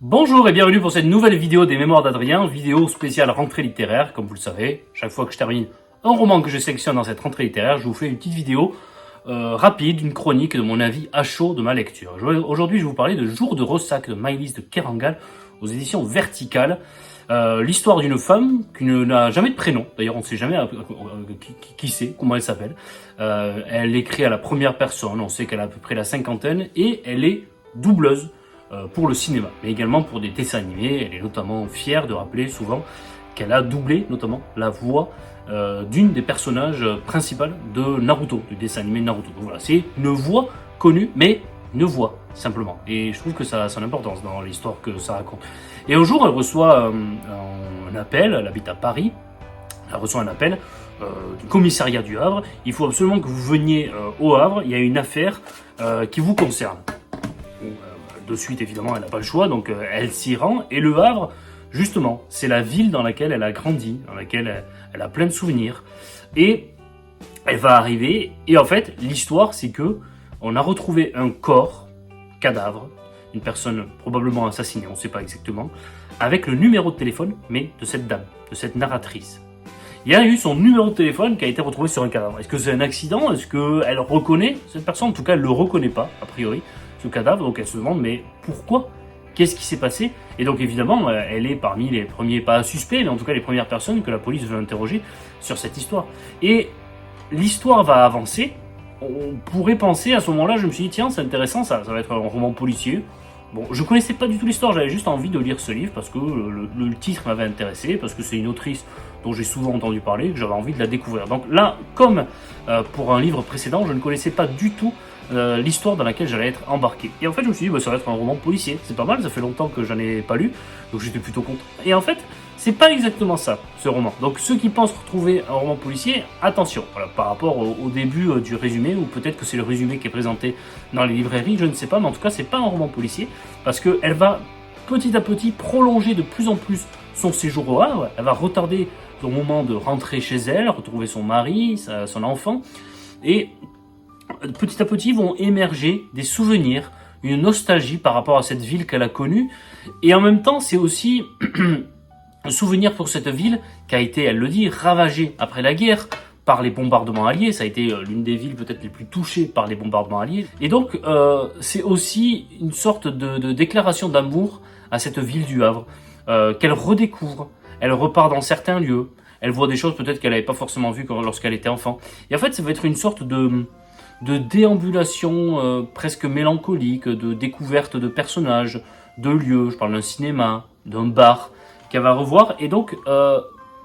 Bonjour et bienvenue pour cette nouvelle vidéo des Mémoires d'Adrien, vidéo spéciale rentrée littéraire. Comme vous le savez, chaque fois que je termine un roman que je sélectionne dans cette rentrée littéraire, je vous fais une petite vidéo rapide, une chronique de mon avis à chaud de ma lecture. Aujourd'hui, je vais vous parler de Jour de Ressac de Maëlys de Kerangal aux éditions Verticales. L'histoire d'une femme qui n'a jamais de prénom, d'ailleurs on ne sait jamais qui c'est, comment elle s'appelle. Elle écrit à la première personne, on sait qu'elle a à peu près la cinquantaine et elle est doubleuse pour le cinéma, mais également pour des dessins animés. Elle est notamment fière de rappeler souvent qu'elle a doublé notamment la voix d'une des personnages principales de Naruto, du dessin animé Naruto. Donc voilà, c'est une voix connue, mais une voix simplement. Et je trouve que ça a son importance dans l'histoire que ça raconte. Et un jour, elle reçoit un appel, elle habite à Paris, elle reçoit un appel du commissariat du Havre. Il faut absolument que vous veniez au Havre, il y a une affaire qui vous concerne. De suite, évidemment, elle n'a pas le choix, donc elle s'y rend. Et le Havre, justement, c'est la ville dans laquelle elle a grandi, dans laquelle elle a plein de souvenirs. Et elle va arriver, et en fait, l'histoire, c'est que on a retrouvé un corps, cadavre, une personne probablement assassinée, on ne sait pas exactement, avec le numéro de téléphone, mais de cette dame, de cette narratrice. Il y a eu son numéro de téléphone qui a été retrouvé sur un cadavre. Est-ce que c'est un accident? Est-ce qu'elle reconnaît cette personne? En tout cas, elle ne le reconnaît pas, a priori, ce cadavre. Donc elle se demande, mais pourquoi? Qu'est-ce qui s'est passé? Et donc évidemment, elle est parmi les premiers, pas suspects, mais en tout cas les premières personnes que la police veut interroger sur cette histoire. Et l'histoire va avancer. On pourrait penser, à ce moment-là, je me suis dit, tiens, c'est intéressant, ça va être un roman policier. Bon, je connaissais pas du tout l'histoire, j'avais juste envie de lire ce livre parce que le titre m'avait intéressé, parce que c'est une autrice dont j'ai souvent entendu parler, que j'avais envie de la découvrir. Donc là, comme pour un livre précédent, je ne connaissais pas du tout l'histoire dans laquelle j'allais être embarqué. Et en fait, je me suis dit, bah, ça va être un roman policier. C'est pas mal, ça fait longtemps que j'en ai pas lu, donc j'étais plutôt content. Et en fait, c'est pas exactement ça, ce roman. Donc ceux qui pensent retrouver un roman policier, attention, voilà, par rapport au début du résumé, ou peut-être que c'est le résumé qui est présenté dans les librairies, je ne sais pas, mais en tout cas, c'est pas un roman policier, parce qu'elle va petit à petit prolonger de plus en plus son séjour au Havre. Elle va retarder son moment de rentrer chez elle, retrouver son mari, son enfant, et petit à petit vont émerger des souvenirs, une nostalgie par rapport à cette ville qu'elle a connue, et en même temps, c'est aussi un souvenir pour cette ville qui a été, elle le dit, ravagée après la guerre par les bombardements alliés. Ça a été l'une des villes peut-être les plus touchées par les bombardements alliés. Et donc, c'est aussi une sorte de déclaration d'amour à cette ville du Havre, qu'elle redécouvre. Elle repart dans certains lieux. Elle voit des choses peut-être qu'elle n'avait pas forcément vues lorsqu'elle était enfant. Et en fait, ça va être une sorte de déambulation presque mélancolique, de découverte de personnages, de lieux. Je parle d'un cinéma, d'un bar qu'elle va revoir. Et donc,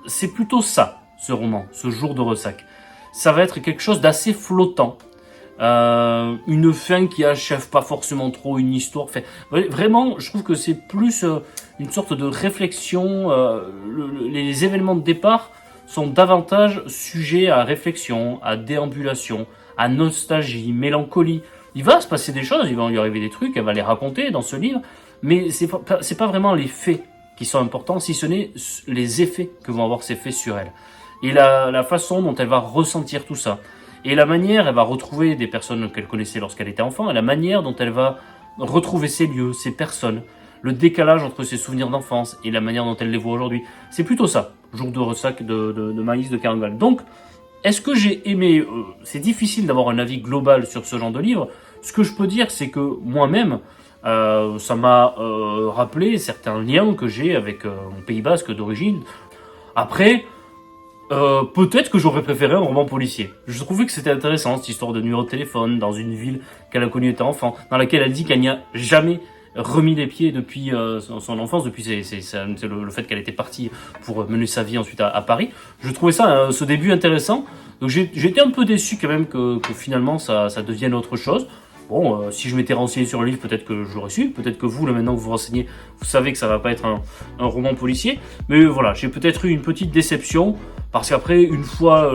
c'est plutôt ça, ce roman, ce Jour de Ressac. Ça va être quelque chose d'assez flottant. Une fin qui achève pas forcément trop une histoire. Enfin, vraiment, je trouve que c'est plus une sorte de réflexion. Les événements de départ sont davantage sujets à réflexion, à déambulation, à nostalgie, mélancolie. Il va se passer des choses, il va lui arriver des trucs, elle va les raconter dans ce livre, mais c'est pas vraiment les faits qui sont importants, si ce n'est les effets que vont avoir ces faits sur elle. Et la façon dont elle va ressentir tout ça. Et la manière, elle va retrouver des personnes qu'elle connaissait lorsqu'elle était enfant, et la manière dont elle va retrouver ces lieux, ces personnes, le décalage entre ses souvenirs d'enfance et la manière dont elle les voit aujourd'hui. C'est plutôt ça, Jour de Ressac de Maëlys de Kerangal. Donc, est-ce que j'ai aimé c'est difficile d'avoir un avis global sur ce genre de livre. Ce que je peux dire, c'est que moi-même, ça m'a rappelé certains liens que j'ai avec mon Pays Basque d'origine. Après, peut-être que j'aurais préféré un roman policier. Je trouvais que c'était intéressant, cette histoire de numéro de téléphone dans une ville qu'elle a connue étant enfant, dans laquelle elle dit qu'elle n'y a jamais remis les pieds depuis son enfance, depuis le fait qu'elle était partie pour mener sa vie ensuite à Paris. Je trouvais ça, ce début intéressant. Donc j'étais un peu déçu quand même que finalement ça devienne autre chose. Bon, si je m'étais renseigné sur le livre, peut-être que j'aurais su. Peut-être que vous, là maintenant que vous vous renseignez, vous savez que ça va pas être un roman policier. Mais voilà, j'ai peut-être eu une petite déception. Parce qu'après, une fois,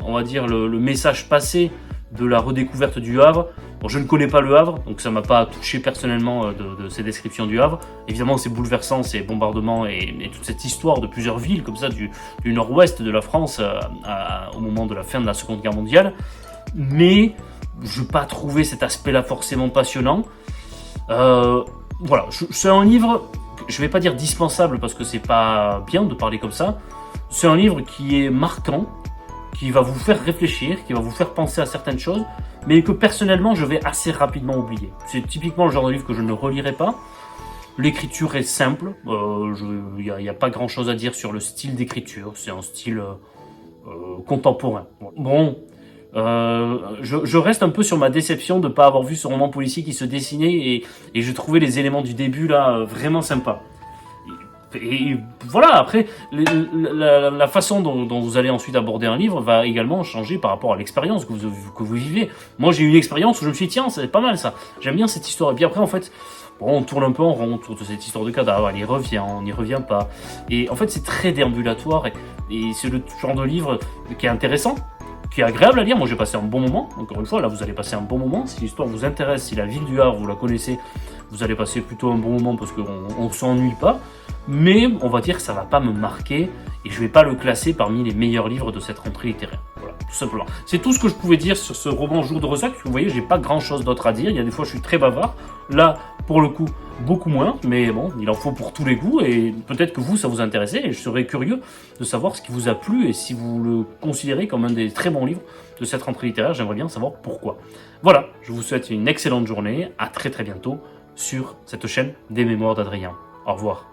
on va dire, le message passé de la redécouverte du Havre, bon, je ne connais pas le Havre, donc ça m'a pas touché personnellement de ces descriptions du Havre. Évidemment, c'est bouleversant, ces bombardements et toute cette histoire de plusieurs villes comme ça du nord-ouest de la France au moment de la fin de la Seconde Guerre mondiale. Mais je n'ai pas trouvé cet aspect-là forcément passionnant. Voilà, c'est un livre je vais pas dire dispensable parce que c'est pas bien de parler comme ça. C'est un livre qui est marquant, qui va vous faire réfléchir, qui va vous faire penser à certaines choses, mais que personnellement je vais assez rapidement oublier. C'est typiquement le genre de livre que je ne relirai pas. L'écriture est simple, il n'y a pas grand chose à dire sur le style d'écriture, c'est un style contemporain. Bon, je reste un peu sur ma déception de ne pas avoir vu ce roman policier qui se dessinait et je trouvais les éléments du début là vraiment sympas. Et voilà, après, la façon dont vous allez ensuite aborder un livre va également changer par rapport à l'expérience que vous vivez. Moi, j'ai eu une expérience où je me suis dit, tiens, c'est pas mal ça, j'aime bien cette histoire. Et puis après, en fait, bon, on tourne un peu en rond autour de cette histoire de cadavre, elle y revient, on n'y revient pas. Et en fait, c'est très déambulatoire et c'est le genre de livre qui est intéressant, qui est agréable à lire. Moi, j'ai passé un bon moment. Encore une fois, là, vous allez passer un bon moment. Si l'histoire vous intéresse, si la ville du Havre, vous la connaissez, vous allez passer plutôt un bon moment parce qu'on ne s'ennuie pas. Mais on va dire que ça va pas me marquer et je vais pas le classer parmi les meilleurs livres de cette rentrée littéraire. Voilà, tout simplement. C'est tout ce que je pouvais dire sur ce roman Jour de ressac. Vous voyez, j'ai pas grand chose d'autre à dire. Il y a des fois, je suis très bavard. Là, pour le coup, beaucoup moins. Mais bon, il en faut pour tous les goûts et peut-être que vous, ça vous intéressait et je serais curieux de savoir ce qui vous a plu et si vous le considérez comme un des très bons livres de cette rentrée littéraire. J'aimerais bien savoir pourquoi. Voilà, je vous souhaite une excellente journée. À très très bientôt sur cette chaîne des Mémoires d'Adrien. Au revoir.